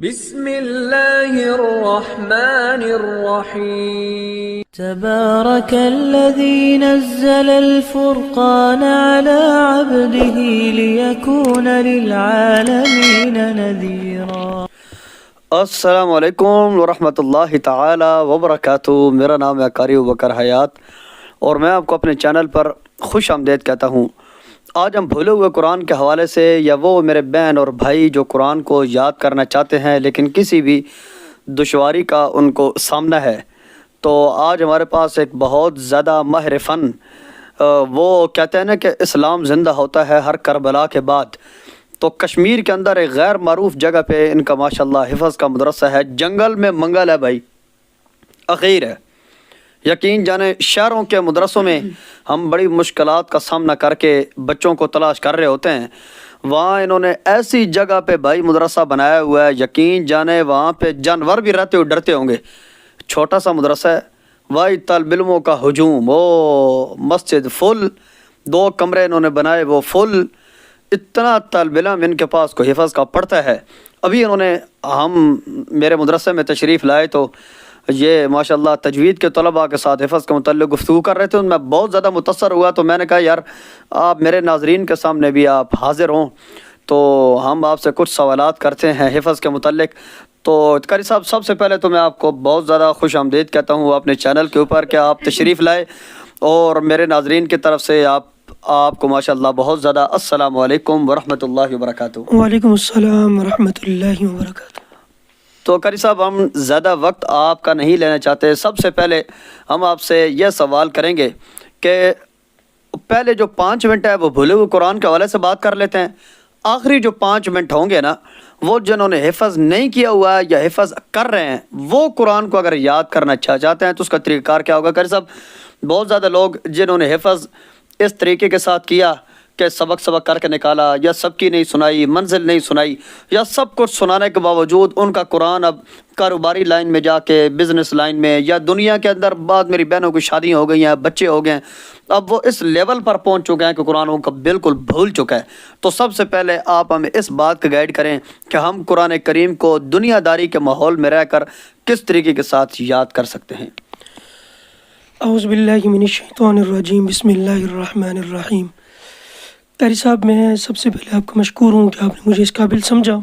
بسم اللہ الرحمن الرحیم تبارك الذي نزل الفرقان على عبده ليكون للعالمين نذيرا۔ السلام علیکم ورحمۃ اللہ تعالی وبرکاتہ۔ میرا نام ہے قاری ابوبکر حیات اور میں آپ کو اپنے چینل پر خوش آمدید کہتا ہوں۔ آج ہم بھولے ہوئے قرآن کے حوالے سے، یا وہ میرے بہن اور بھائی جو قرآن کو یاد کرنا چاہتے ہیں لیکن کسی بھی دشواری کا ان کو سامنا ہے، تو آج ہمارے پاس ایک بہت زیادہ ماہر فن، وہ کہتے ہیں نا کہ اسلام زندہ ہوتا ہے ہر کربلا کے بعد، تو کشمیر کے اندر ایک غیر معروف جگہ پہ ان کا ماشاءاللہ حفظ کا مدرسہ ہے۔ جنگل میں منگل ہے بھائی، اخیر ہے۔ یقین جانے شہروں کے مدرسوں میں ہم بڑی مشکلات کا سامنا کر کے بچوں کو تلاش کر رہے ہوتے ہیں، وہاں انہوں نے ایسی جگہ پہ بھائی مدرسہ بنایا ہوا ہے، یقین جانے وہاں پہ جانور بھی رہتے ہوئے ڈرتے ہوں گے۔ چھوٹا سا مدرسہ ہے، وہی طالب علموں کا ہجوم، وہ مسجد فل، 2 کمرے انہوں نے بنائے وہ فل، اتنا طالب علم ان کے پاس کو حفظ کا پڑھتا ہے۔ ابھی انہوں نے ہم میرے مدرسے میں تشریف لائے تو یہ ماشاءاللہ تجوید کے طلباء کے ساتھ حفظ کے متعلق گفتگو کر رہے تھے، میں بہت زیادہ متاثر ہوا، تو میں نے کہا یار آپ میرے ناظرین کے سامنے بھی آپ حاضر ہوں تو ہم آپ سے کچھ سوالات کرتے ہیں حفظ کے متعلق۔ تو قاری صاحب، سب سے پہلے تو میں آپ کو بہت زیادہ خوش آمدید کہتا ہوں اپنے چینل کے اوپر کہ آپ تشریف لائے، اور میرے ناظرین کی طرف سے آپ کو ماشاءاللہ بہت زیادہ السلام علیکم ورحمۃ اللہ وبرکاتہ۔ وعلیکم السلام ورحمۃ اللہ وبرکاتہ۔ تو قاری صاحب، ہم زیادہ وقت آپ کا نہیں لینا چاہتے، سب سے پہلے ہم آپ سے یہ سوال کریں گے کہ پہلے جو 5 منٹ ہے وہ بھولے ہوئے قرآن کے حوالے سے بات کر لیتے ہیں، آخری جو 5 منٹ ہوں گے نا، وہ جنہوں نے حفظ نہیں کیا ہوا ہے یا حفظ کر رہے ہیں، وہ قرآن کو اگر یاد کرنا چاہتے ہیں تو اس کا طریقہ کار کیا ہوگا؟ قاری صاحب، بہت زیادہ لوگ جنہوں نے حفظ اس طریقے کے ساتھ کیا کہ سبق کر کے نکالا، یا سب کی نہیں سنائی، منزل نہیں سنائی، یا سب کچھ سنانے کے باوجود ان کا قرآن اب کاروباری لائن میں جا کے، بزنس لائن میں، یا دنیا کے اندر بعد میری بہنوں کی شادیاں ہو گئی ہیں، بچے ہو گئے ہیں، اب وہ اس لیول پر پہنچ چکے ہیں کہ قرآن ان کا بالکل بھول چکا ہے۔ تو سب سے پہلے آپ ہمیں اس بات کا گائیڈ کریں کہ ہم قرآن کریم کو دنیا داری کے ماحول میں رہ کر کس طریقے کے ساتھ یاد کر سکتے ہیں۔ اعوذ باللہ من الشیطان الرجیم، بسم اللہ الرحمن الرحیم۔ قاری صاحب، میں سب سے پہلے آپ کا مشکور ہوں کہ آپ نے مجھے اس قابل سمجھا۔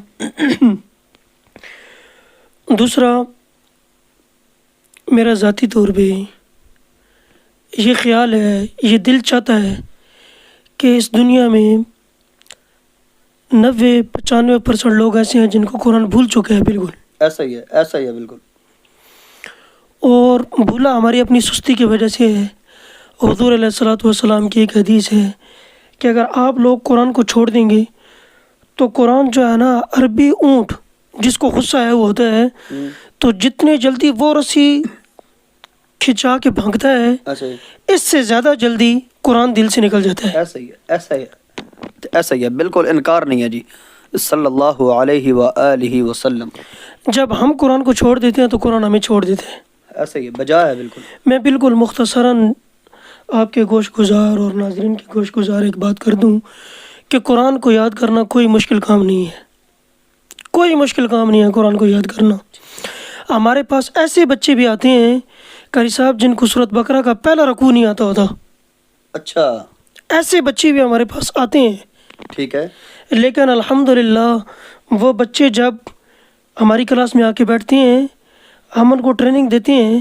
دوسرا، میرا ذاتی طور پہ یہ خیال ہے، یہ دل چاہتا ہے کہ اس دنیا میں 90-95% لوگ ایسے ہیں جن کو قرآن بھول چکے ہیں بالکل۔ ایسا ہی ہے بالکل۔ اور بھولا ہماری اپنی سستی کی وجہ سے ہے۔ حضور علیہ الصلوۃ والسلام کی ایک حدیث ہے کہ اگر آپ لوگ قرآن کو چھوڑ دیں گے تو قرآن جو ہے نا، عربی اونٹ جس کو غصہ ہے وہ ہوتا ہے، تو جتنے جلدی وہ رسی کھچا کے بھاگتا ہے، اس سے زیادہ جلدی قرآن دل سے نکل جاتا ہے۔ ایسا ہی ہے بالکل، انکار نہیں ہے جی، صلی اللہ علیہ وآلہ وسلم۔ جب ہم قرآن کو چھوڑ دیتے ہیں تو قرآن ہمیں چھوڑ دیتے ہیں۔ ایسا ہی ہے، بجا ہے بالکل۔ میں بالکل مختصراً آپ کے گوش گزار اور ناظرین کے گوش گزار ایک بات کر دوں کہ قرآن کو یاد کرنا کوئی مشکل کام نہیں ہے، کوئی مشکل کام نہیں ہے قرآن کو یاد کرنا۔ ہمارے پاس ایسے بچے بھی آتے ہیں قاری صاحب جن کو سورۃ بقرہ کا پہلا رکوع نہیں آتا ہوتا۔ اچھا، ایسے بچے بھی ہمارے پاس آتے ہیں، ٹھیک ہے۔ لیکن الحمدللہ وہ بچے جب ہماری کلاس میں آ کے بیٹھتے ہیں، ہم ان کو ٹریننگ دیتے ہیں،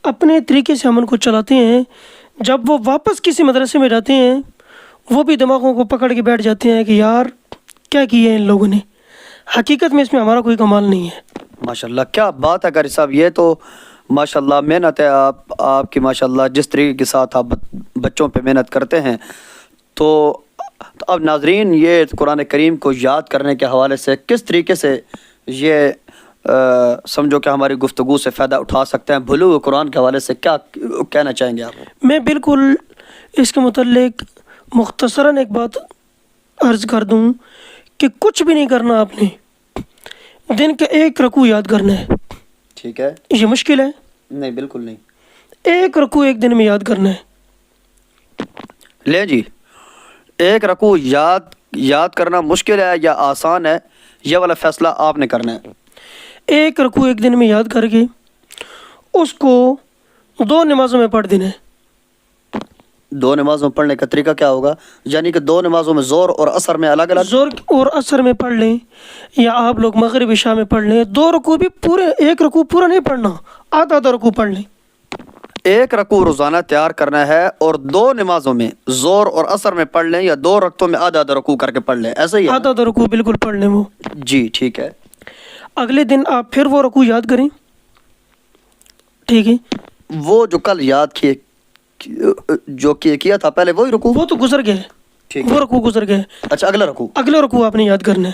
اپنے طریقے سے ہم ان کو چلاتے ہیں، جب وہ واپس کسی مدرسے میں جاتے ہیں وہ بھی دماغوں کو پکڑ کے بیٹھ جاتے ہیں کہ یار کیا کیا ہے ان لوگوں نے۔ حقیقت میں اس میں ہمارا کوئی کمال نہیں ہے۔ ماشاءاللہ، کیا بات ہے قاری صاحب، یہ تو ماشاءاللہ محنت ہے آپ کی، ماشاءاللہ جس طریقے کے ساتھ آپ بچوں پہ محنت کرتے ہیں۔ تو اب ناظرین، یہ قرآن کریم کو یاد کرنے کے حوالے سے کس طریقے سے یہ سمجھو کہ ہماری گفتگو سے فائدہ اٹھا سکتے ہیں، بھولے ہوئے قرآن کے حوالے سے کیا کہنا چاہیں گے آپ؟ میں بالکل اس کے متعلق مختصراً ایک بات عرض کر دوں کہ کچھ بھی نہیں کرنا، آپ نے دن کا 1 رکوع یاد کرنا ہے۔ ٹھیک ہے، یہ مشکل ہے؟ نہیں بالکل نہیں۔ 1 رکوع 1 دن میں یاد کرنا ہے۔ لے جی، 1 رکوع یاد کرنا مشکل ہے یا آسان ہے، یہ والا فیصلہ آپ نے کرنا ہے۔ ایک رکوع ایک دن میں یاد کر کے اس کو 2 نمازوں میں پڑھ دینا ہے۔ 2 نمازوں میں پڑھنے کا طریقہ کیا ہوگا؟ یعنی کہ 2 نمازوں میں ظہر اور عصر میں الگ الگ؟ ظہر اور عصر میں پڑھ لیں، یا آپ لوگ مغرب عشاء میں پڑھ لیں۔ 2 رکوع بھی پورے، ایک رکوع پورا نہیں پڑھنا، آدھا آدھا رکوع پڑھ لیں۔ ایک رکوع روزانہ تیار کرنا ہے اور 2 نمازوں میں ظہر اور عصر میں پڑھ لیں، یا 2 رکعتوں میں آدھا آدھا رکوع کر کے پڑھ لیں، ایسا ہی ہے؟ آدھا آدھا رکوع بالکل پڑھ لیں وہ۔ جی ٹھیک ہے۔ اگلے دن آپ پھر وہ رکوع یاد کریں، ٹھیک ہے؟ وہ جو کل یاد کیے جو کیا تھا پہلے وہی رکوع؟ وہ تو گزر گئے، ٹھیک ہے۔ وہ رکوع گزر گئے۔ اچھا اگلا رکوع؟ اگلے رکوع آپ نے یاد کرنا ہے۔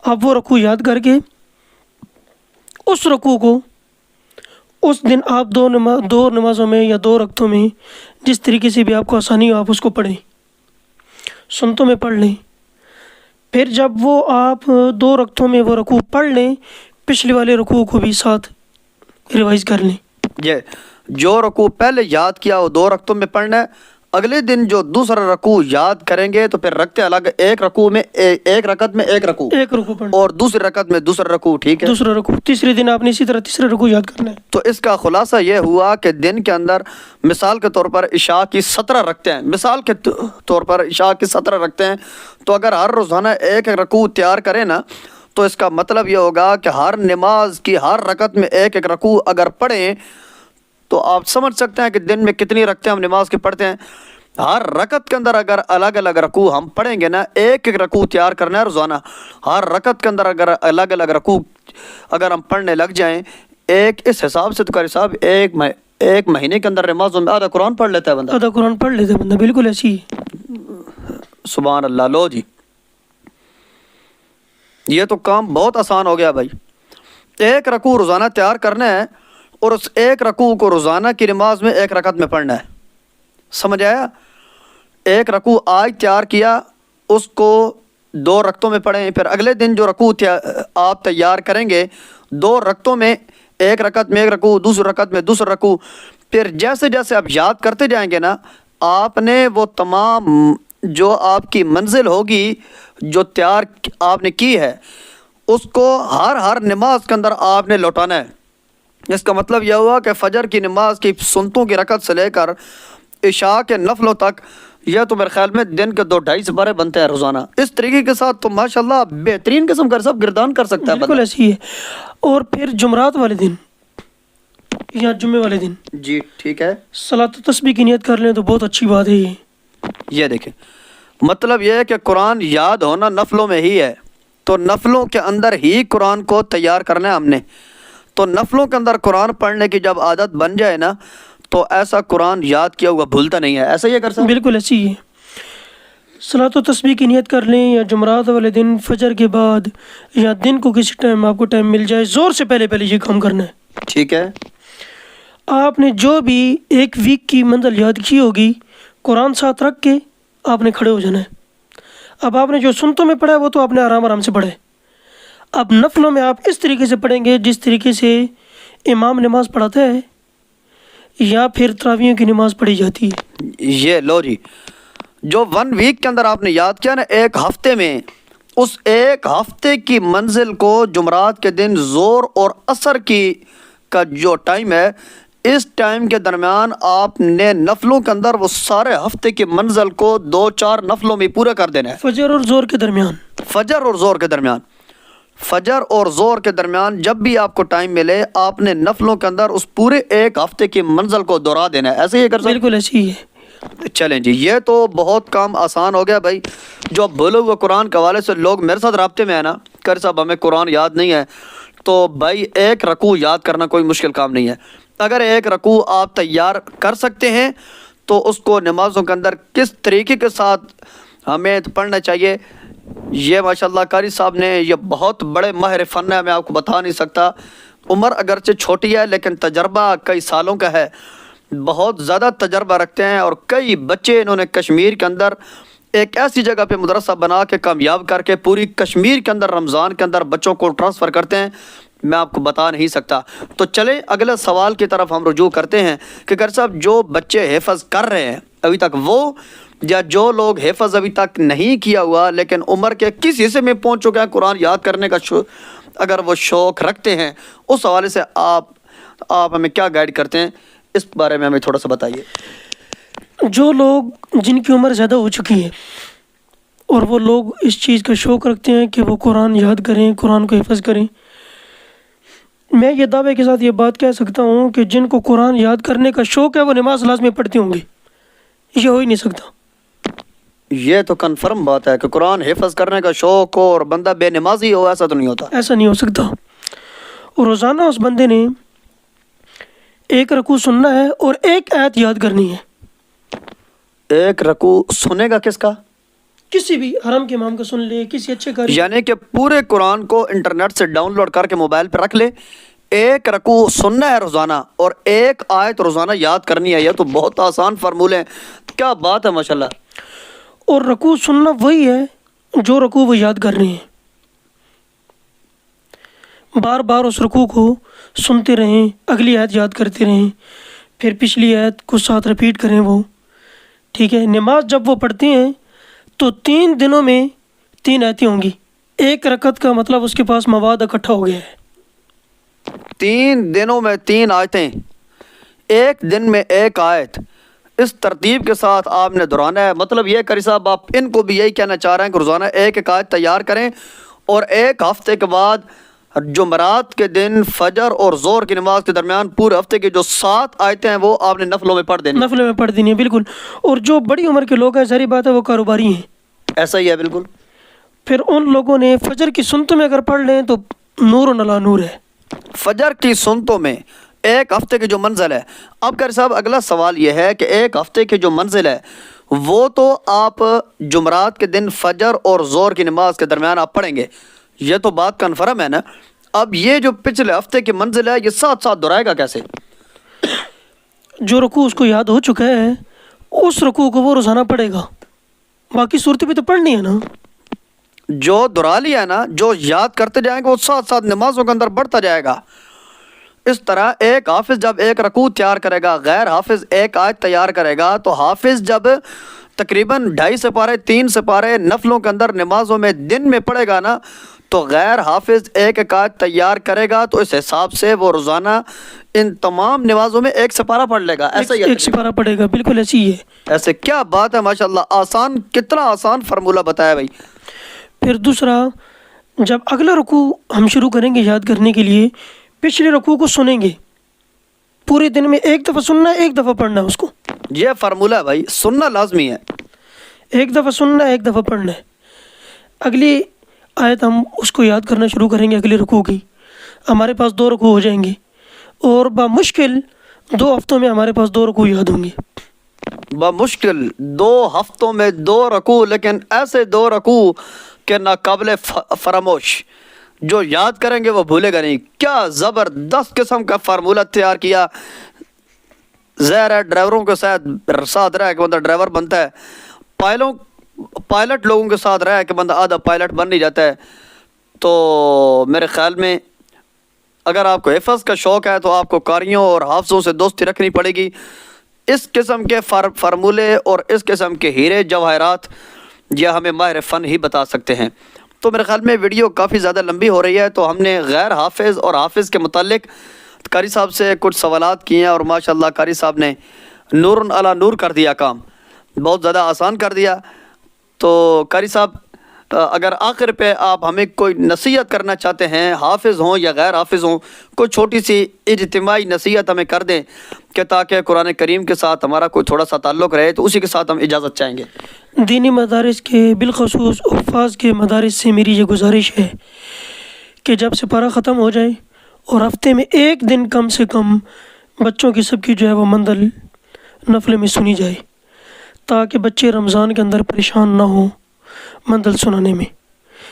آپ وہ رکوع یاد کر کے اس رکوع کو اس دن آپ 2 نمازوں میں یا 2 رکعتوں میں جس طریقے سے بھی آپ کو آسانی ہو آپ اس کو پڑھیں، سنتوں میں پڑھ لیں۔ پھر جب وہ آپ 2 رکعتوں میں وہ رکوع پڑھ لیں، پچھلے والے رکوع کو بھی ساتھ ریوائز کر لیں۔ یہ جو رکوع پہلے یاد کیا وہ 2 رکعتوں میں پڑھنا ہے، اگلے دن جو دوسرا رکوع یاد کریں گے تو پھر رکھتے الگ، ایک رکوع میں ایک رکعت میں ایک رکوع، ایک رکوع پڑھنا اور دوسری رکعت میں دوسرا رکوع، ٹھیک ہے؟ دوسرا رکوع، تیسرے دن آپ نے اسی طرح تیسرا رکوع یاد کرنا ہے۔ تو اس کا خلاصہ یہ ہوا کہ دن کے اندر مثال کے طور پر عشاء کی 17 رکھتے ہیں، مثال کے طور پر عشاء کی 17 رکھتے ہیں، تو اگر ہر روزانہ ایک رکوع تیار کریں نا تو اس کا مطلب یہ ہوگا کہ ہر نماز کی ہر رکعت میں ایک ایک رکوع اگر پڑھیں تو آپ سمجھ سکتے ہیں کہ دن میں کتنی رکعتیں ہم نماز کی پڑھتے ہیں۔ ہر رکعت کے اندر اگر الگ الگ رکوع ہم پڑھیں گے نا، ایک ایک رکوع تیار کرنا ہے روزانہ، ہر رکعت کے اندر اگر الگ الگ رکوع اگر ہم پڑھنے لگ جائیں ایک، اس حساب سے تو قاری صاحب ایک مہینے کے اندر نمازوں میں آدھا قرآن پڑھ لیتا ہے بندہ، آدھا قرآن پڑھ لیتا ہے بندہ، بالکل ایسی ہے۔ سبحان اللہ۔ لو جی، یہ تو کام بہت آسان ہو گیا بھائی۔ ایک رکوع روزانہ تیار کرنا ہے اور اس ایک رکوع کو روزانہ کی نماز میں ایک رکعت میں پڑھنا ہے، سمجھ آیا؟ ایک رکوع آج تیار کیا اس کو 2 رکعتوں میں پڑھیں، پھر اگلے دن جو رکوع آپ تیار کریں گے 2 رکعتوں میں ایک رکعت میں ایک رکوع، دوسری رکعت میں دوسرا رکوع، پھر جیسے جیسے آپ یاد کرتے جائیں گے نا، آپ نے وہ تمام جو آپ کی منزل ہوگی جو تیار آپ نے کی ہے اس کو ہر نماز کے اندر آپ نے لوٹانا ہے۔ اس کا مطلب یہ ہوا کہ فجر کی نماز کی سنتوں کی رکعت سے لے کر عشاء کے نفلوں تک، یہ تو میرے خیال میں دن کے 2-2.5 سپارے بنتے ہیں روزانہ۔ اس طریقے کے ساتھ تو ماشاءاللہ بہترین قسم کا سب گردان کر سکتا ہے بالکل بندہ۔ ایسی ہے۔ اور پھر جمعرات والے دن یا جمعے والے دن جی ٹھیک ہے، صلاۃ و تسبیح کی نیت کر لیں تو بہت اچھی بات ہے یہ۔ یہ دیکھیں مطلب یہ ہے کہ قرآن یاد ہونا نفلوں میں ہی ہے، تو نفلوں کے اندر ہی قرآن کو تیار کرنا ہے ہم نے، تو نفلوں کے اندر قرآن پڑھنے کی جب عادت بن جائے نا تو ایسا قرآن یاد کیا ہوا بھولتا نہیں ہے، ایسا یہ کر سکتے؟ بالکل ایسی ہی ہے۔ صلاۃ و تسبیح کی نیت کر لیں، یا جمعرات والے دن فجر کے بعد، یا دن کو کسی ٹائم آپ کو ٹائم مل جائے، زور سے پہلے یہ کام کرنا ہے۔ ٹھیک ہے۔ آپ نے جو بھی ایک ویک کی منزل یاد کی ہوگی قرآن ساتھ رکھ کے آپ نے کھڑے ہو جانا ہے۔ اب آپ نے جو سنتوں میں پڑھا ہے وہ تو آپ نے آرام سے پڑھے، اب نفلوں میں آپ اس طریقے سے پڑھیں گے جس طریقے سے امام نماز پڑھاتا ہے یا پھر تراویح کی نماز پڑھی جاتی ہے۔ یہ لو جی، جو 1 ویک کے اندر آپ نے یاد کیا نا، ایک ہفتے میں، اس ایک ہفتے کی منزل کو جمعرات کے دن زور اور عصر کا جو ٹائم ہے، اس ٹائم کے درمیان آپ نے نفلوں کے اندر وہ سارے ہفتے کی منزل کو 2-4 نفلوں میں پورا کر دینا ہے۔ فجر اور زور کے درمیان، فجر اور زور کے درمیان، فجر اور زور کے درمیان جب بھی آپ کو ٹائم ملے آپ نے نفلوں کے اندر اس پورے ایک ہفتے کی منزل کو دہرا دینا ہے، ایسے ہی کر سکتے؟ بالکل ایسی ہی ہے۔ چلیں جی، یہ تو بہت کام آسان ہو گیا بھائی۔ جو بھولے ہوئے قرآن کے حوالے سے لوگ میرے ساتھ رابطے میں ہے نا، کر صاحب ہمیں قرآن یاد نہیں ہے، تو بھائی ایک رکوع یاد کرنا کوئی مشکل کام نہیں ہے۔ اگر ایک رکوع آپ تیار کر سکتے ہیں تو اس کو نمازوں کے اندر کس طریقے کے ساتھ ہمیں پڑھنا چاہیے، یہ ماشاءاللہ قاری صاحب نے یہ بہت بڑے ماہر فن ہے، میں آپ کو بتا نہیں سکتا۔ عمر اگرچہ چھوٹی ہے لیکن تجربہ کئی سالوں کا ہے، بہت زیادہ تجربہ رکھتے ہیں، اور کئی بچے انہوں نے کشمیر کے اندر ایک ایسی جگہ پہ مدرسہ بنا کے کامیاب کر کے پوری کشمیر کے اندر رمضان کے اندر بچوں کو ٹرانسفر کرتے ہیں، میں آپ کو بتا نہیں سکتا۔ تو چلیں اگلے سوال کی طرف ہم رجوع کرتے ہیں کہ قاری صاحب جو بچے حفظ کر رہے ہیں ابھی تک، وہ یا جو لوگ حفظ ابھی تک نہیں کیا ہوا لیکن عمر کے کس حصے میں پہنچ چکے ہیں قرآن یاد کرنے کا اگر وہ شوق رکھتے ہیں، اس حوالے سے آپ ہمیں کیا گائیڈ کرتے ہیں، اس بارے میں ہمیں تھوڑا سا بتائیے۔ جو لوگ جن کی عمر زیادہ ہو چکی ہے اور وہ لوگ اس چیز کا شوق رکھتے ہیں کہ وہ قرآن یاد کریں، قرآن کو حفظ کریں، میں یہ دعوے کے ساتھ یہ بات کہہ سکتا ہوں کہ جن کو قرآن یاد کرنے کا شوق ہے وہ نماز لازمی پڑھتے ہوں گے، یہ ہو ہی نہیں سکتا۔ یہ تو کنفرم بات ہے کہ قرآن حفظ کرنے کا شوق ہو اور بندہ بے نمازی ہو، ایسا تو نہیں ہوتا، ایسا نہیں ہو سکتا۔ اور روزانہ اس بندے نے ایک رکوع سننا ہے اور ایک آیت یاد کرنی ہے۔ ایک رکوع سنے گا کس کا؟ کسی بھی حرم کے امام کا سن لے، کسی اچھے کاری، یعنی کہ پورے قرآن کو انٹرنیٹ سے ڈاؤن لوڈ کر کے موبائل پہ رکھ لے، ایک رکوع سننا ہے روزانہ اور ایک آیت روزانہ یاد کرنی ہے۔ یہ تو بہت آسان فارمولے ہیں، کیا بات ہے ماشاءاللہ۔ اور رکوع سننا وہی ہے جو رکوع وہ یاد کر رہے ہیں، بار بار اس رکوع کو سنتے رہیں، اگلی آیت یاد کرتے رہیں، پھر پچھلی آیت کو ساتھ رپیٹ کریں وہ، ٹھیک ہے۔ نماز جب وہ پڑھتے ہیں تو 3 دنوں میں 3 آیتیں ہوں گی، ایک رکعت کا مطلب اس کے پاس مواد اکٹھا ہو گیا ہے۔ 3 دنوں میں 3 آیتیں، ایک دن میں ایک آیت، اس ترتیب کے ساتھ آپ نے دہرانا ہے۔ مطلب یہ قاری صاحب آپ ان کو بھی یہی کہنا چاہ رہے ہیں کہ روزانہ ایک ایک آیت تیار کریں اور ایک ہفتے کے بعد جمعرات کے دن فجر اور ظہر کی نماز کے درمیان پورے ہفتے کی جو 7 آیتیں ہیں وہ آپ نے نفلوں میں پڑھ دینی، نفل میں پڑھ دینی ہے، بالکل۔ اور جو بڑی عمر کے لوگ ہیں، ظاہری بات ہے وہ کاروباری ہیں، ایسا ہی ہے بالکل۔ پھر ان لوگوں نے فجر کی سنتوں میں اگر پڑھ لیں تو نور و علی نور ہے۔ فجر کی سنتوں میں ایک ہفتے کی جو منزل ہے، اب قاری صاحب اگلا سوال یہ ہے کہ ایک ہفتے کی جو منزل ہے وہ تو آپ جمعرات کے دن فجر اور ظہر کی نماز کے درمیان آپ پڑھیں گے، یہ تو بات کنفرم ہے نا۔ اب یہ جو پچھلے ہفتے کی منزل ہے یہ ساتھ ساتھ دہرائے گا کیسے؟ جو رکوع اس کو یاد ہو چکا ہے اس رکوع کو وہ روزانہ پڑھے گا، باقی صورتیں بھی تو پڑھنی ہے نا۔ جو دہرا لیا ہے نا، جو یاد کرتے جائیں گے وہ ساتھ ساتھ نمازوں کے اندر بڑھتا جائے گا۔ اس طرح ایک حافظ جب ایک رکوع تیار کرے گا، غیر حافظ ایک آیت تیار کرے گا، تو حافظ جب تقریباً 2.5 سپارے 3 سپارے نفلوں کے اندر نمازوں میں دن میں پڑھے گا نا، تو غیر حافظ ایک ایک آیت تیار کرے گا، تو اس حساب سے وہ روزانہ ان تمام نمازوں میں ایک سپارہ پڑھ لے گا۔ ایسا ہی ایک سپارہ پڑھے گا، بالکل ایسی ہی ہے۔ ایسے کیا بات ہے ماشاءاللہ، آسان، کتنا آسان فارمولہ بتایا بھائی۔ پھر دوسرا، جب اگلا رکوع ہم شروع کریں گے یاد کرنے کے لیے، پچھلے رکوع کو سنیں گے، پورے دن میں ایک دفعہ سننا ہے، ایک دفعہ پڑھنا ہے اس کو، یہ فارمولہ ہے بھائی، سننا لازمی ہے۔ ایک دفعہ سننا ہے، ایک دفعہ پڑھنا ہے۔ اگلی آیت ہم اس کو یاد کرنا شروع کریں گے، اگلے رکوع کی، ہمارے پاس 2 رکوع ہو جائیں گے اور بمشکل 2 ہفتوں میں ہمارے پاس 2 رکوع یاد ہوں گے۔ بمشکل 2 ہفتوں میں 2 رکوع، لیکن ایسے 2 رکوع کہ ناقابل فراموش، جو یاد کریں گے وہ بھولے گا نہیں۔ کیا زبردست قسم کا فارمولہ تیار کیا۔ ظاہر ہے ڈرائیوروں کے ساتھ رہ کے بندہ ڈرائیور بنتا ہے، پائلٹ لوگوں کے ساتھ رہ کے بندہ آدھا پائلٹ بن نہیں جاتا ہے۔ تو میرے خیال میں اگر آپ کو حفظ کا شوق ہے تو آپ کو قاریوں اور حافظوں سے دوستی رکھنی پڑے گی۔ اس قسم کے فارمولے اور اس قسم کے ہیرے جواہرات یہ ہمیں ماہر فن ہی بتا سکتے ہیں۔ تو میرے خیال میں ویڈیو کافی زیادہ لمبی ہو رہی ہے، تو ہم نے غیر حافظ اور حافظ کے متعلق قاری صاحب سے کچھ سوالات کیے ہیں، اور ماشاءاللہ قاری صاحب نے نور علی نور کر دیا، کام بہت زیادہ آسان کر دیا۔ تو قاری صاحب اگر آخر پہ آپ ہمیں کوئی نصیحت کرنا چاہتے ہیں، حافظ ہوں یا غیر حافظ ہوں، کوئی چھوٹی سی اجتماعی نصیحت ہمیں کر دیں کہ تاکہ قرآن کریم کے ساتھ ہمارا کوئی تھوڑا سا تعلق رہے، تو اسی کے ساتھ ہم اجازت چاہیں گے۔ دینی مدارس کے بالخصوص حفاظ کے مدارس سے میری یہ گزارش ہے کہ جب سپارہ ختم ہو جائے اور ہفتے میں ایک دن کم سے کم بچوں کی سب کی جو ہے وہ منزل نفل میں سنی جائے، تاکہ بچے رمضان کے اندر پریشان نہ ہوں منزل سنانے میں۔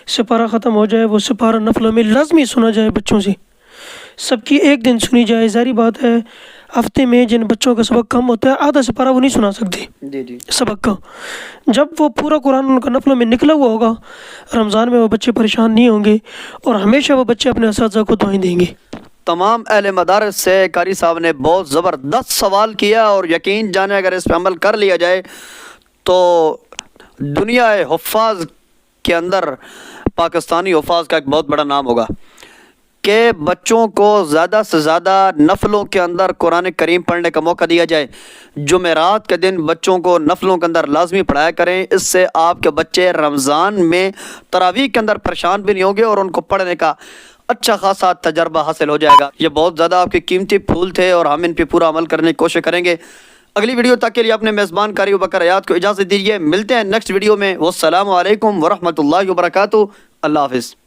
سپارہ ختم ہو جائے، وہ سپارہ نفلوں میں لازمی سنا جائے، بچوں سے سب کی ایک دن سنی جائے۔ ظاہری بات ہے ہفتے میں جن بچوں کا سبق کم ہوتا ہے، آدھا سپارہ وہ نہیں سنا سکتے جی سبق کا۔ جب وہ پورا قرآن ان کا نفلوں میں نکلا ہوا ہوگا، رمضان میں وہ بچے پریشان نہیں ہوں گے، اور ہمیشہ وہ بچے اپنے اساتذہ کو دعائیں دیں گے۔ تمام اہل مدارس سے قاری صاحب نے بہت زبردست سوال کیا، اور یقین جانے اگر اس پہ عمل کر لیا جائے تو دنیا حفاظ کے اندر پاکستانی حفاظ کا ایک بہت بڑا نام ہوگا۔ کہ بچوں کو زیادہ سے زیادہ نفلوں کے اندر قرآن کریم پڑھنے کا موقع دیا جائے۔ جمعرات کے دن بچوں کو نفلوں کے اندر لازمی پڑھایا کریں، اس سے آپ کے بچے رمضان میں تراویح کے اندر پریشان بھی نہیں ہوں گے اور ان کو پڑھنے کا اچھا خاصا تجربہ حاصل ہو جائے گا۔ یہ بہت زیادہ آپ کے قیمتی پھول تھے اور ہم ان پہ پورا عمل کرنے کی کوشش کریں گے۔ اگلی ویڈیو تک کے لیے اپنے میزبان قاری ابوبکر حیات کو اجازت دیجیے، ملتے ہیں نیکسٹ ویڈیو میں۔ والسلام علیکم ورحمۃ اللہ وبرکاتہ۔ اللہ حافظ۔